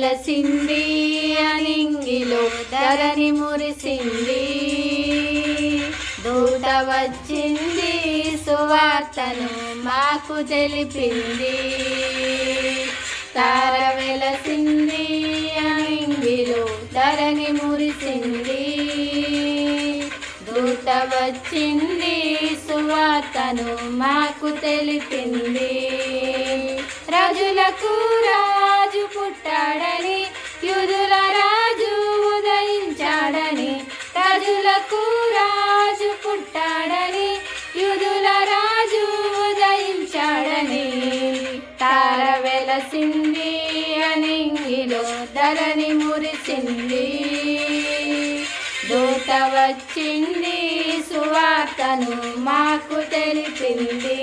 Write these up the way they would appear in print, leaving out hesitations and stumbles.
వెలసింది అనింగిలో ధరణి మురిసింది. దూత వచ్చింది సువార్తను మాకు తెలిపింది. తార వెలసింది అనింగిలో ధరణి మురిసింది. దూత వచ్చింది సువార్తను మాకు తెలిపింది. రాజులకు రాజు పుట్టాడని, యూదుల రాజు ఉదయించాడని. రాజులకు రాజు పుట్టాడని, యూదుల రాజు ఉదయించాడని. తార వెలసింది అనింగిలో ధరణి మురిసింది. దూత వచ్చింది సువార్తను మాకు తెలిపింది.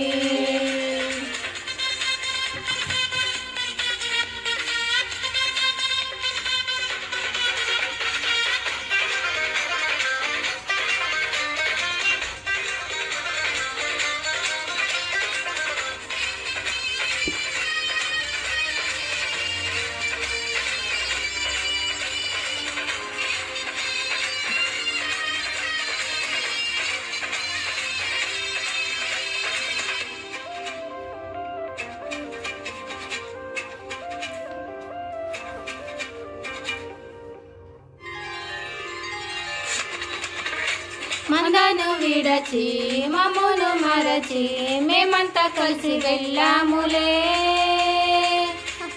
మందను విడచి మమ్మును మరచి మేమంతా కలిసి వెళ్ళాములే.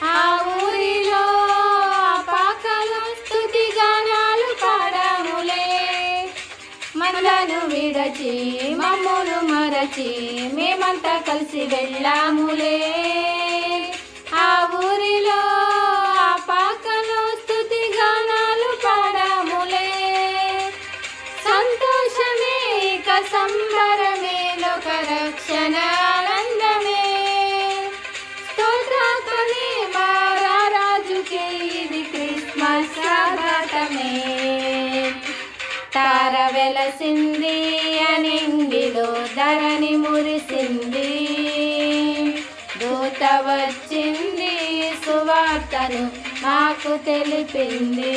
ఆ ఊరిలో పాకలు స్తుతి గానాలు పాడాములే. మందను విడచి మమ్మును మరచి మేమంతా కలిసి వెళ్ళాములే. ఆ ఊరిలో పాకలు స్తుతి గానాలు పాడాములే. సంతోషమే ఇక సంబరమే లోక రక్షణ ఆనందమే. స్తోత్రాత్మనే మా రాజుకే ఇది క్రిస్మస్ స్వాగతమే. తార వెలసింది అనింగిలో ధరణి మురిసింది. దూత వచ్చింది సువార్తను మాకు తెలిపింది.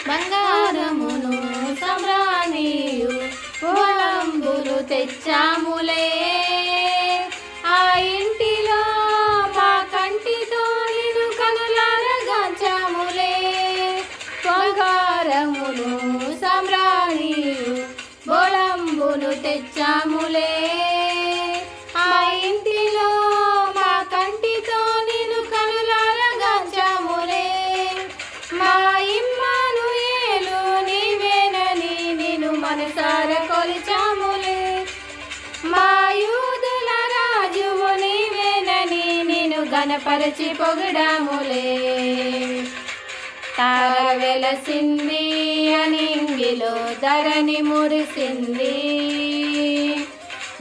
బంగారమును సమ్రాణియు పూలంబులు తెచ్చాములే. ఆ ఇంటిలో మా కంటితో నిన్ను కనులారగాంచాములే. బంగారమును సమ్రాణియు పూలంబులు తెచ్చాములే. ఆ ఇంటిలో మా కంటితో నిన్ను కనులారగాంచాములే. మా ఇమ్మానుయేలు నీవేనని నిన్ను మనసార కొలిచాములే. మా యూదుల రాజువు నీవేనని నిన్ను గణపరచి పొగిడాములే. తార వెలసింది అనింగిలో ధరణి మురిసింది.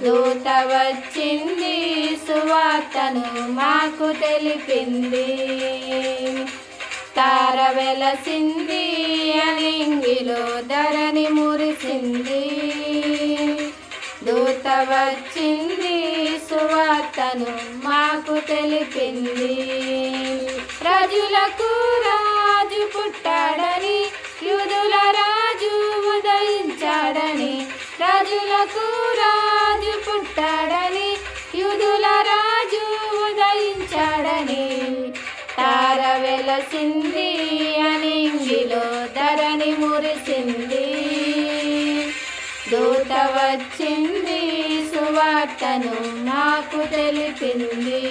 దూత వచ్చింది సువార్తను మాకు తెలిపింది. తార వెలసింది అనింగిలో ధరణి మురిసింది. దూత వచ్చింది సువార్తను మాకు తెలిపింది. రాజులకు రాజు పుట్టాడని, యూదుల రాజు ఉదయించాడని. రాజులకు రాజు పుట్టాడని, యూదుల రాజు ఉదయించాడని. తార వెలసింది అనింగిలో ధరణి మురిసింది. దూత వచ్చింది సువార్తను మాకు తెలిపింది.